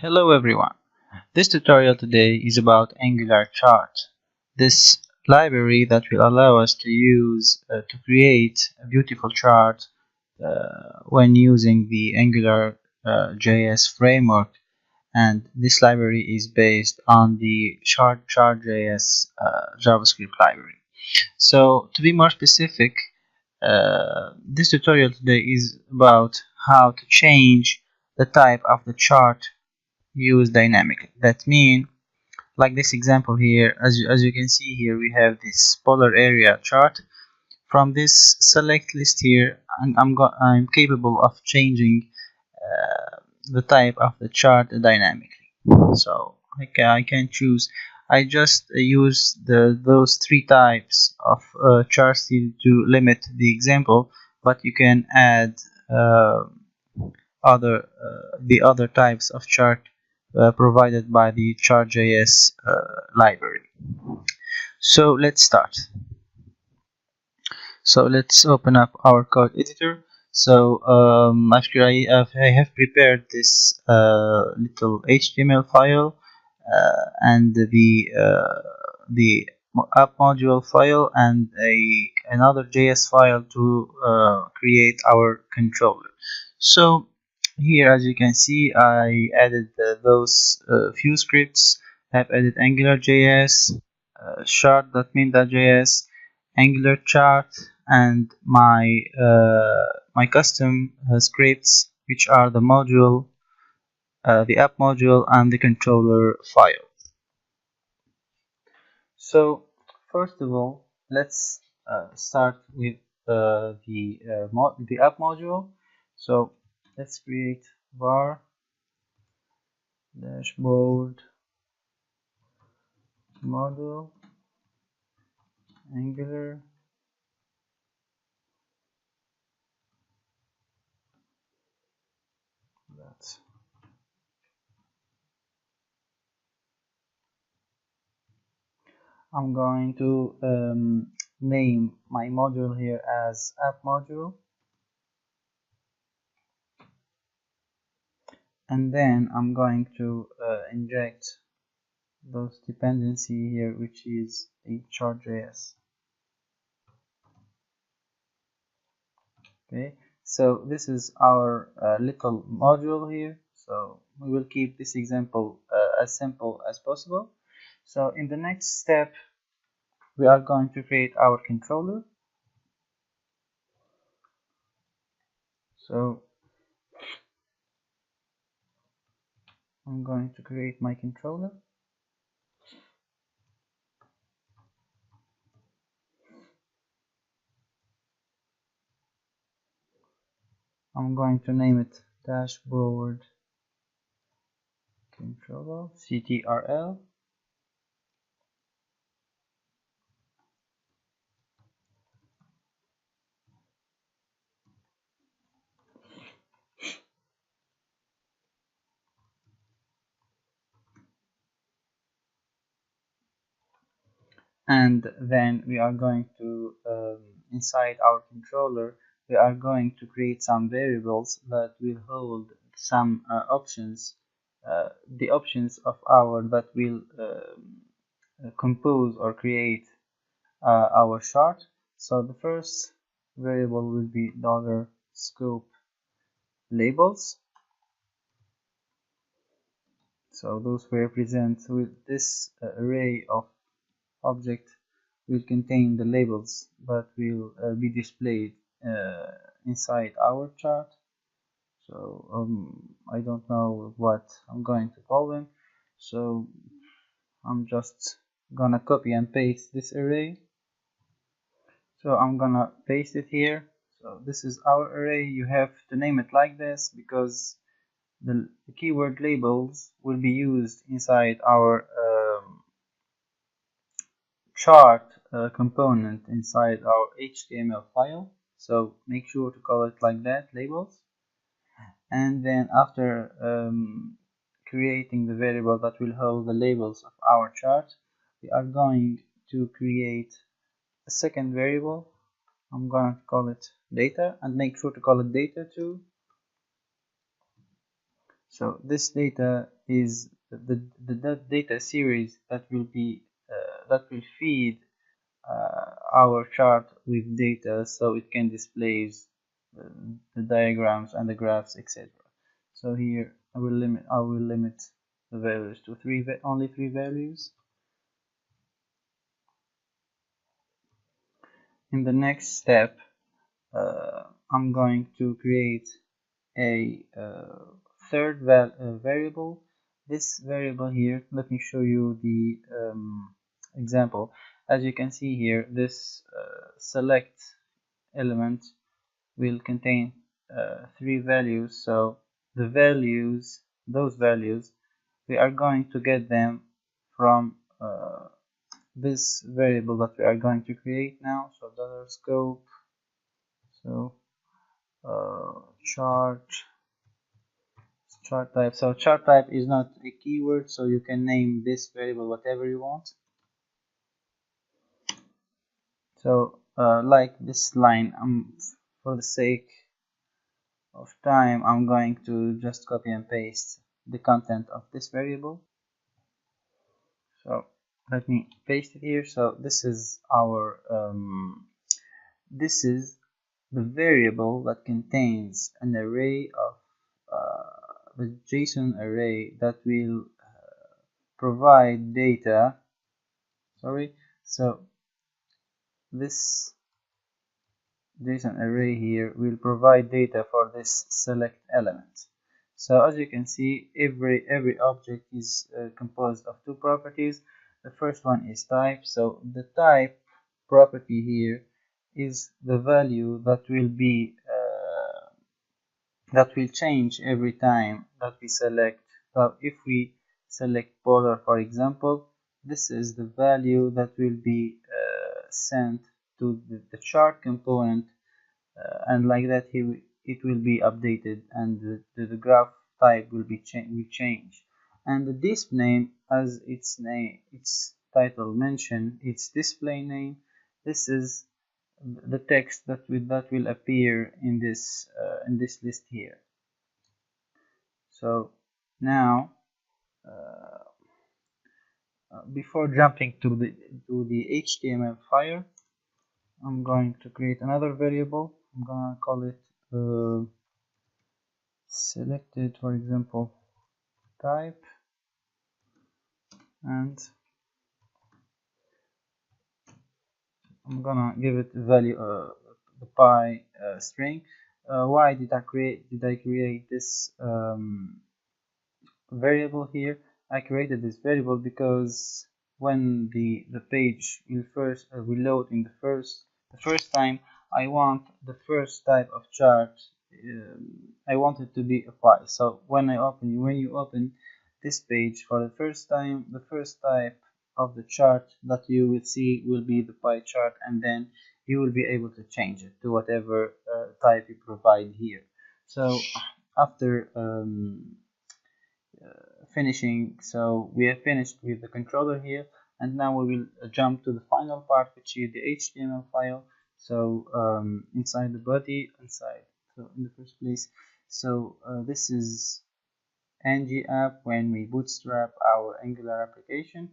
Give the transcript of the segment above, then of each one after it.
Hello everyone. This tutorial today is about Angular chart. This library that will allow us to use to create a beautiful chart when using the Angular.js framework, and this library is based on the chart.js JavaScript library. So to be more specific, this tutorial today is about how to change the type of the chart used dynamically. That means, like this example here, as you can see here, we have this polar area chart. From this select list here, I'm capable of changing the type of the chart dynamically. So I can choose. I just use those three types of charts to limit the example, but you can add the other types of chart provided by the chart.js library. So let's start. So let's open up our code editor. So I have prepared this little HTML file and the app module file and another JS file to create our controller. So here, as you can see, I added those few scripts. I've added angular.js, chart.min.js, angular chart, and my custom scripts, which are the app module, and the controller file. So first of all, let's start with the app module. So let's create var dashboard module angular that's I'm going to name my module here as app module, and then I'm going to inject those dependency here, which is a chart.js. Okay, so this is our little module here. So we will keep this example as simple as possible. So in the next step, we are going to create our controller. So I'm going to create my controller. I'm going to name it dashboard controller ctrl, and then we are going to inside our controller we are going to create some variables that will hold some options, the options of our that will compose or create our chart. So the first variable will be $scope labels. So those represent with this array of object will contain the labels that will be displayed inside our chart. So I don't know what I'm going to call them, so I'm just gonna copy and paste this array. So I'm gonna paste it here. So this is our array. You have to name it like this because the keyword labels will be used inside our chart component inside our HTML file. So make sure to call it like that, labels. And then after creating the variable that will hold the labels of our chart, we are going to create a second variable. I'm going to call it data, and make sure to call it data too. So this data is the data series that will be that will feed our chart with data, so it can display uh, the diagrams and the graphs, etc. So here I will limit the values to only three values. In the next step, I'm going to create a third variable. This variable here, let me show you the example. As you can see here, this select element will contain three values. So the values, those values, we are going to get them from this variable that we are going to create now. So dollar scope, so chart type. So chart type is not a keyword, so you can name this variable whatever you want. So like this line, for the sake of time, I'm going to just copy and paste the content of this variable. So let me paste it here. So this is our this is the variable that contains an array of the JSON array that will provide data. Sorry. So this JSON array here will provide data for this select element. So as you can see, every object is composed of two properties. The first one is type. So the type property here is the value that will be that will change every time that we select. So if we select polar, for example, this is the value that will be sent to the chart component, and like that it will be updated, and the graph type will change. And the disk name, as its title mention, its display name. This is the text that will appear in this list here. So now before jumping to the HTML file, I'm going to create another variable. I'm gonna call it selected, for example, type, and I'm gonna give it value the pi string. Why did I create this variable here? I created this variable because when the page will load in the first time, I want the first type of chart. I want it to be a pie. So when you open this page for the first time, the first type of the chart that you will see will be the pie chart, and then you will be able to change it to whatever type you provide here. So after finishing, so we have finished with the controller here, and now we will jump to the final part, which is the HTML file. So inside the body, so in the first place, so this is ng-app when we bootstrap our Angular application.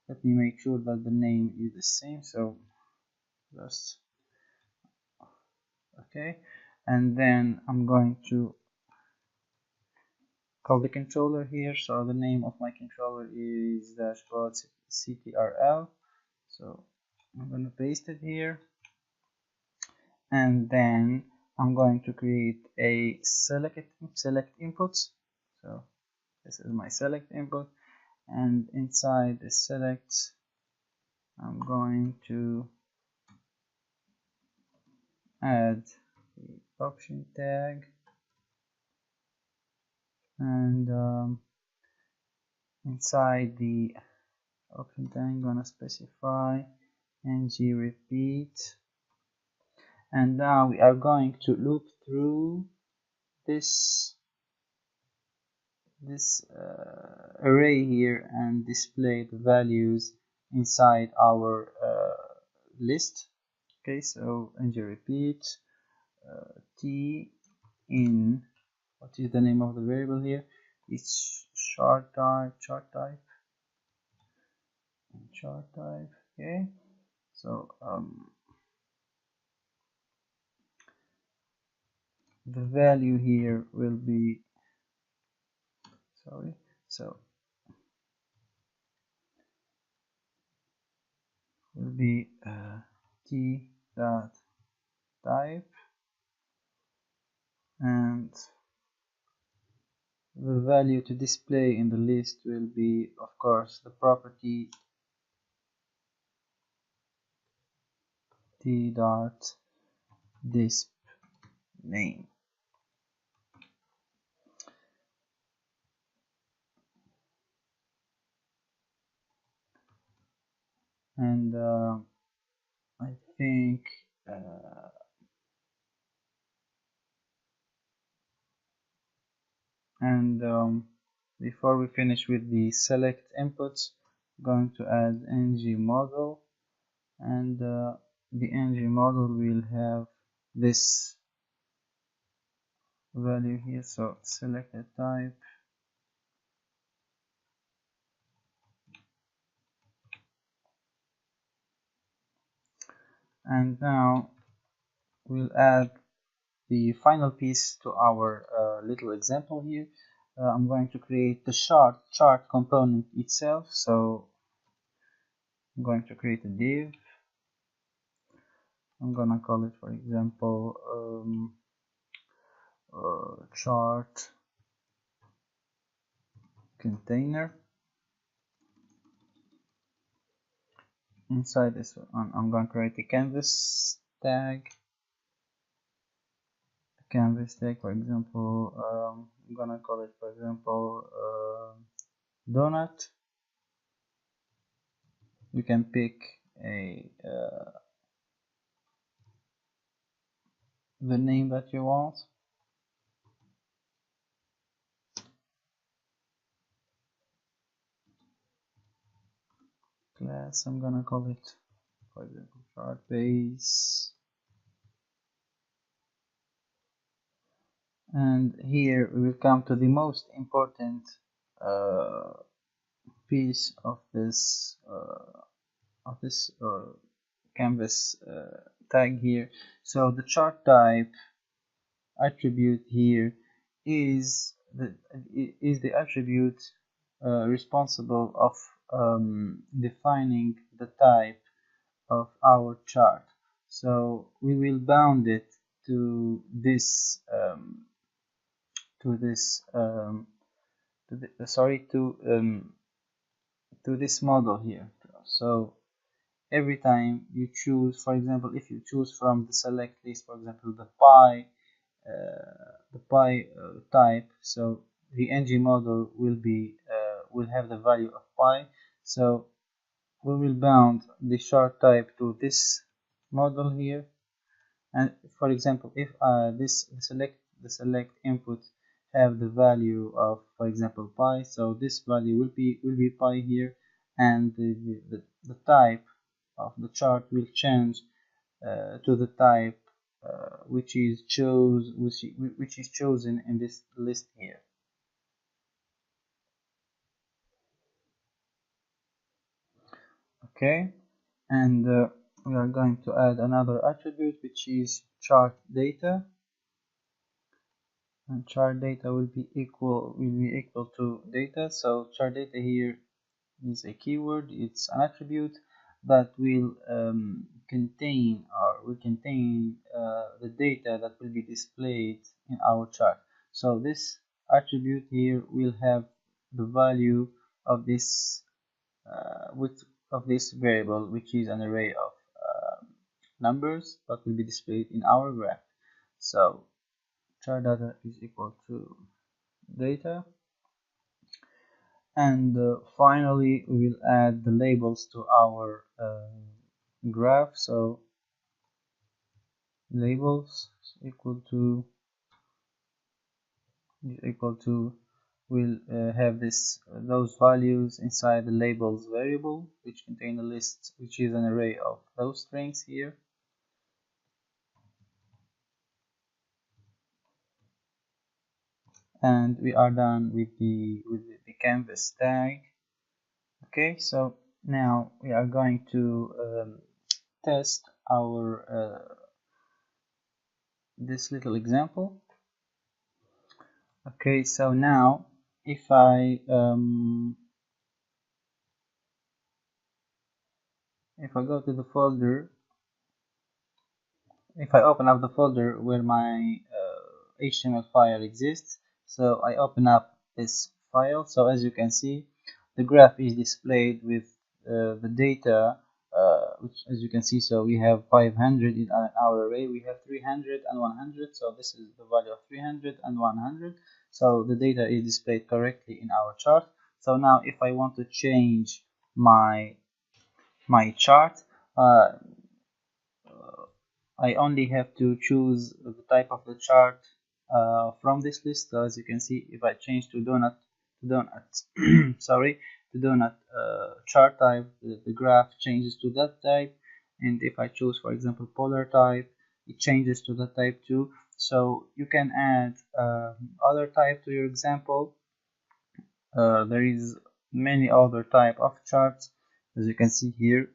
Let me make sure that the name is the same. So just okay, and then I'm going to call the controller here. So the name of my controller is dashboard ctrl. So I'm going to paste it here, and then I'm going to create a select inputs. So this is my select input, and inside the select I'm going to add the option tag, and inside the option tag I'm gonna specify ng repeat, and now we are going to loop through this array here and display the values inside our list. Okay, so ng repeat t in, what is the name of the variable here? It's chart type, okay. So the value here will be, sorry, so will be t dot type, and the value to display in the list will be, of course, the property t dot disp name. And I think and before we finish with the select inputs, I'm going to add ng model, and the ng model will have this value here. So select a type, and now we'll add the final piece to our little example here. I'm going to create the chart component itself. So I'm going to create a div. I'm gonna call it, for example, chart container. Inside this one, I'm going to create a canvas tag. For example, I'm gonna call it, for example, donut. You can pick a the name that you want. Class, I'm gonna call it, for example, chart base. And here we will come to the most important piece of this canvas tag here. So the chart type attribute here is the attribute responsible of defining the type of our chart. So we will bound it to this to this to the, sorry to this model here. So every time you choose, for example, if you choose from the select list, for example, the pi type, so the ng model will have the value of pi. So we will bound the chart type to this model here. And for example, if the select input have the value of, for example, pi, so this value will be pi here, and the type of the chart will change to the type which is chosen in this list here. Okay, and we are going to add another attribute, which is chart data. And chart data will be equal to data. So chart data here is a keyword. It's an attribute that will contain the data that will be displayed in our chart. So this attribute here will have the value of this variable, which is an array of numbers that will be displayed in our graph. So chart data is equal to data, and finally we will add the labels to our graph. So labels is equal to will have those values inside the labels variable, which contain a list, which is an array of those strings here. and we are done with the canvas tag. Okay, so now we are going to test our this little example. Okay, so now if I go to the folder, if I open up the folder where my HTML file exists, so I open up this file. So as you can see, the graph is displayed with the data, which as you can see, so we have 500 in our array, we have 300 and 100, so this is the value of 300 and 100. So the data is displayed correctly in our chart. So now if I want to change my chart, uh, I only have to choose the type of the chart from this list. So as you can see, if I change to donut, sorry, to donut chart type, the graph changes to that type. And if I choose, for example, polar type, it changes to that type too. So you can add other type to your example. There is many other type of charts, as you can see here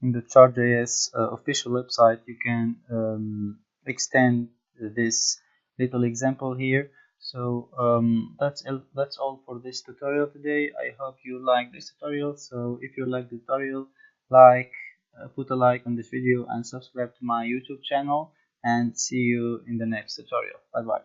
in the chart.js official website. You can extend this little example here. So that's all for this tutorial today. I hope you like this tutorial. So if you like the tutorial, put a like on this video and subscribe to my YouTube channel, and see you in the next tutorial. Bye bye.